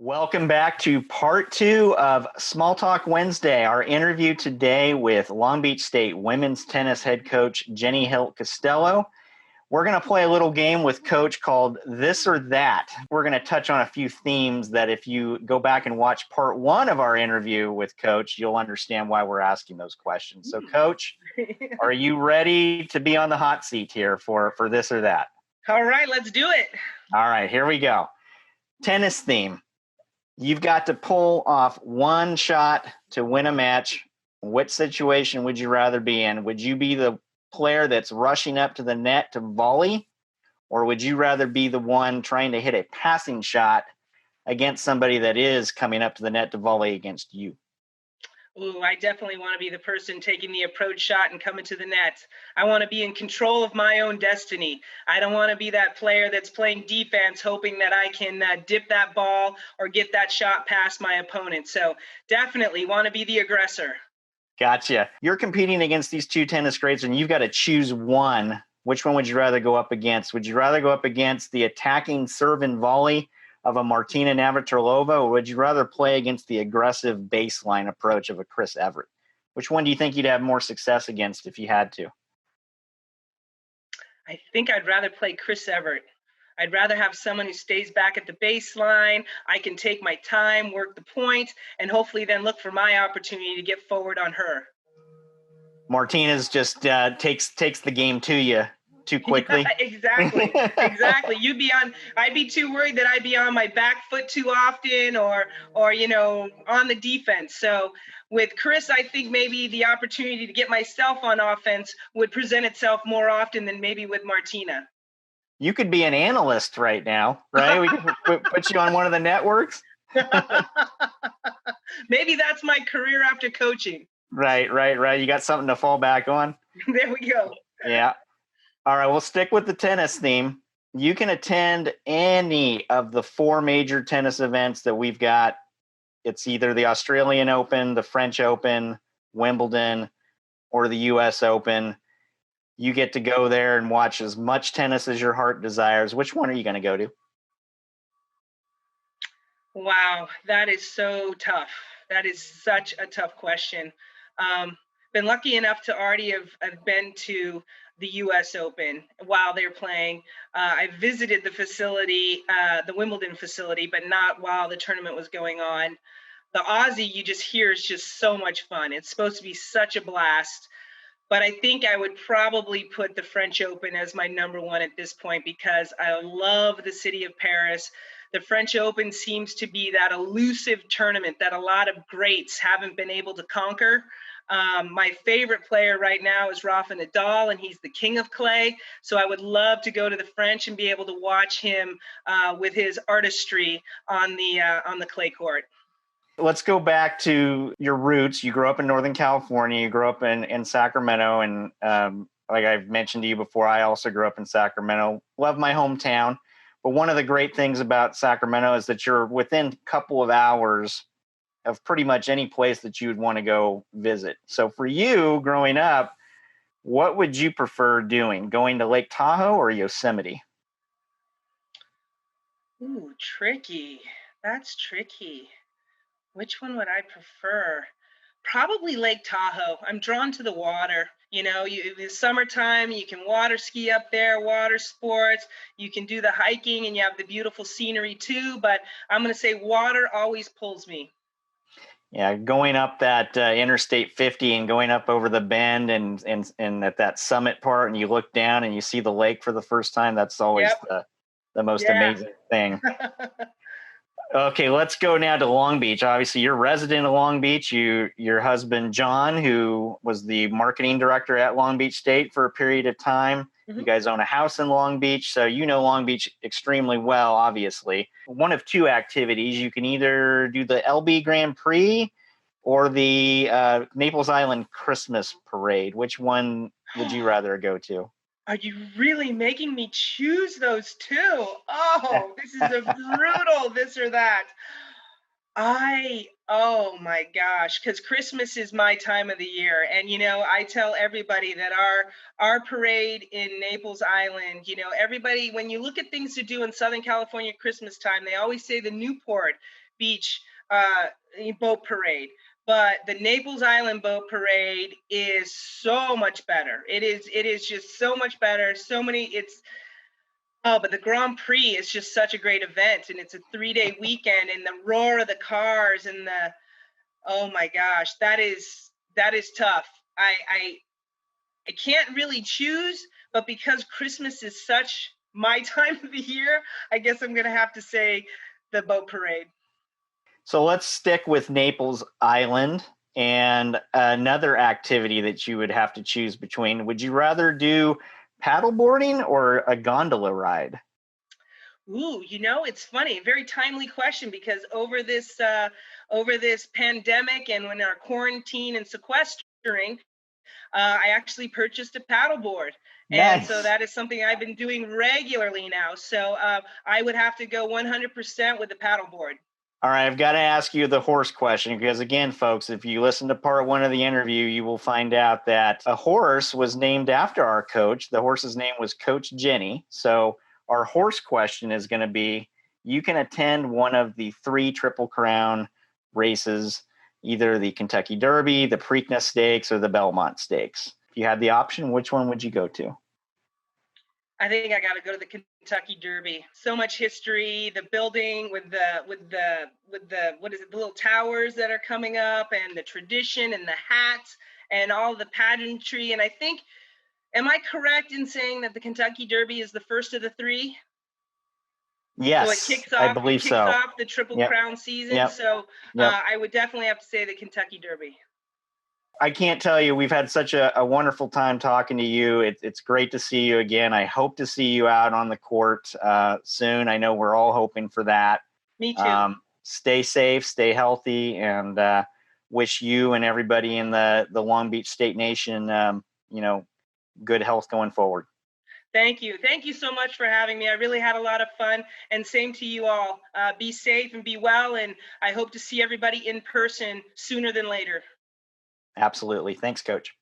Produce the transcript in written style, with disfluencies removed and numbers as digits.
Welcome back to part 2 of Small Talk Wednesday. Our interview today with Long Beach State women's tennis head coach Jenny Hilt-Costello. We're going to play a little game with Coach called This or That. We're going to touch on a few themes that if you go back and watch part 1 of our interview with Coach, you'll understand why we're asking those questions. So, Coach, are you ready to be on the hot seat here for This or That? All right, let's do it. All right, here we go. Tennis theme. You've got to pull off one shot to win a match. What situation would you rather be in? Would you be the player that's rushing up to the net to volley? Or would you rather be the one trying to hit a passing shot against somebody that is coming up to the net to volley against you? Ooh, I definitely want to be the person taking the approach shot and coming to the net. I want to be in control of my own destiny. I don't want to be that player that's playing defense, hoping that I can dip that ball or get that shot past my opponent. So definitely want to be the aggressor. Gotcha. You're competing against these two tennis greats, and you've got to choose one. Which one would you rather go up against? Would you rather go up against the attacking serve and volley of a Martina Navratilova, or would you rather play against the aggressive baseline approach of a Chris Evert? Which one do you think you'd have more success against if you had to? I think I'd rather play Chris Evert. I'd rather have someone who stays back at the baseline. I can take my time, work the point, and hopefully then look for my opportunity to get forward on her. Martinez just takes the game to you too quickly. Yeah, exactly. I'd be too worried that I'd be on my back foot too often or on the defense. So with Chris, I think maybe the opportunity to get myself on offense would present itself more often than maybe with Martina. You could be an analyst right now, right? We could put you on one of the networks. Maybe that's my career after coaching. Right. You got something to fall back on. There we go. Yeah. All right, we'll stick with the tennis theme. You can attend any of the 4 major tennis events that we've got. It's either the Australian Open, the French Open, Wimbledon, or the US Open. You get to go there and watch as much tennis as your heart desires. Which one are you going to go to? Wow, that is so tough. That is such a tough question. Been lucky enough to already have been to the U.S. Open while they're playing. I visited the facility, the Wimbledon facility, but not while the tournament was going on. The Aussie you just hear is just so much fun. It's supposed to be such a blast. But I think I would probably put the French Open as my number 1 at this point because I love the city of Paris. The French Open seems to be that elusive tournament that a lot of greats haven't been able to conquer. My favorite player right now is Rafa Nadal, and he's the king of clay. So I would love to go to the French and be able to watch him with his artistry on the clay court. Let's go back to your roots. You grew up in Northern California. You grew up in Sacramento. And like I've mentioned to you before, I also grew up in Sacramento. Love my hometown. But one of the great things about Sacramento is that you're within a couple of hours of pretty much any place that you would want to go visit. So for you growing up, what would you prefer doing? Going to Lake Tahoe or Yosemite? Ooh, tricky. That's tricky. Which one would I prefer? Probably Lake Tahoe. I'm drawn to the water. It's summertime, you can water ski up there, water sports. You can do the hiking and you have the beautiful scenery too. But I'm going to say water always pulls me. Yeah, going up that Interstate 50 and going up over the bend and at that summit part, and you look down and you see the lake for the first time. That's always the most amazing thing. Okay, let's go now to Long Beach. Obviously, you're a resident of Long Beach. Your husband, John, who was the marketing director at Long Beach State for a period of time. Mm-hmm. You guys own a house in Long Beach, so you know Long Beach extremely well, obviously. One of 2 activities. You can either do the LB Grand Prix or the Naples Island Christmas Parade. Which one would you rather go to? Are you really making me choose those 2? Oh, this is a brutal this or that. Oh my gosh, because Christmas is my time of the year. And, I tell everybody that our parade in Naples Island, everybody, when you look at things to do in Southern California Christmas time, they always say the Newport Beach boat parade. But the Naples Island boat parade is so much better. It is just so much better. So many, but the Grand Prix is just such a great event, and it's a 3-day weekend, and the roar of the cars and oh my gosh, that is tough. I can't really choose, but because Christmas is such my time of the year, I guess I'm gonna have to say the boat parade. So let's stick with Naples Island and another activity that you would have to choose between. Would you rather do paddleboarding or a gondola ride? Ooh, it's funny, very timely question because over this pandemic and when our quarantine and sequestering, I actually purchased a paddleboard. And so Nice. that is something I've been doing regularly now. So I would have to go 100% with the paddleboard. All right, I've got to ask you the horse question because, again, folks, if you listen to part one of the interview, you will find out that a horse was named after our coach. The horse's name was Coach Jenny. So, our horse question is going to be you can attend one of the 3 Triple Crown races, either the Kentucky Derby, the Preakness Stakes, or the Belmont Stakes. If you had the option, which one would you go to? I think I got to go to the Kentucky Derby. So much history, the building with the what is it, the little towers that are coming up, and the tradition and the hats and all the pageantry. And I think, am I correct in saying that the Kentucky Derby is the first of the 3? So it Yes, kicks I off it believe kicks so. off the Triple Yep, Crown season. yep, So yep. I would definitely have to say the Kentucky Derby. I can't tell you, we've had such a wonderful time talking to you. It's great to see you again. I hope to see you out on the court soon. I know we're all hoping for that. Me too. Stay safe, stay healthy, and wish you and everybody in the Long Beach State Nation, good health going forward. Thank you. Thank you so much for having me. I really had a lot of fun, and same to you all. Be safe and be well, and I hope to see everybody in person sooner than later. Absolutely. Thanks, Coach.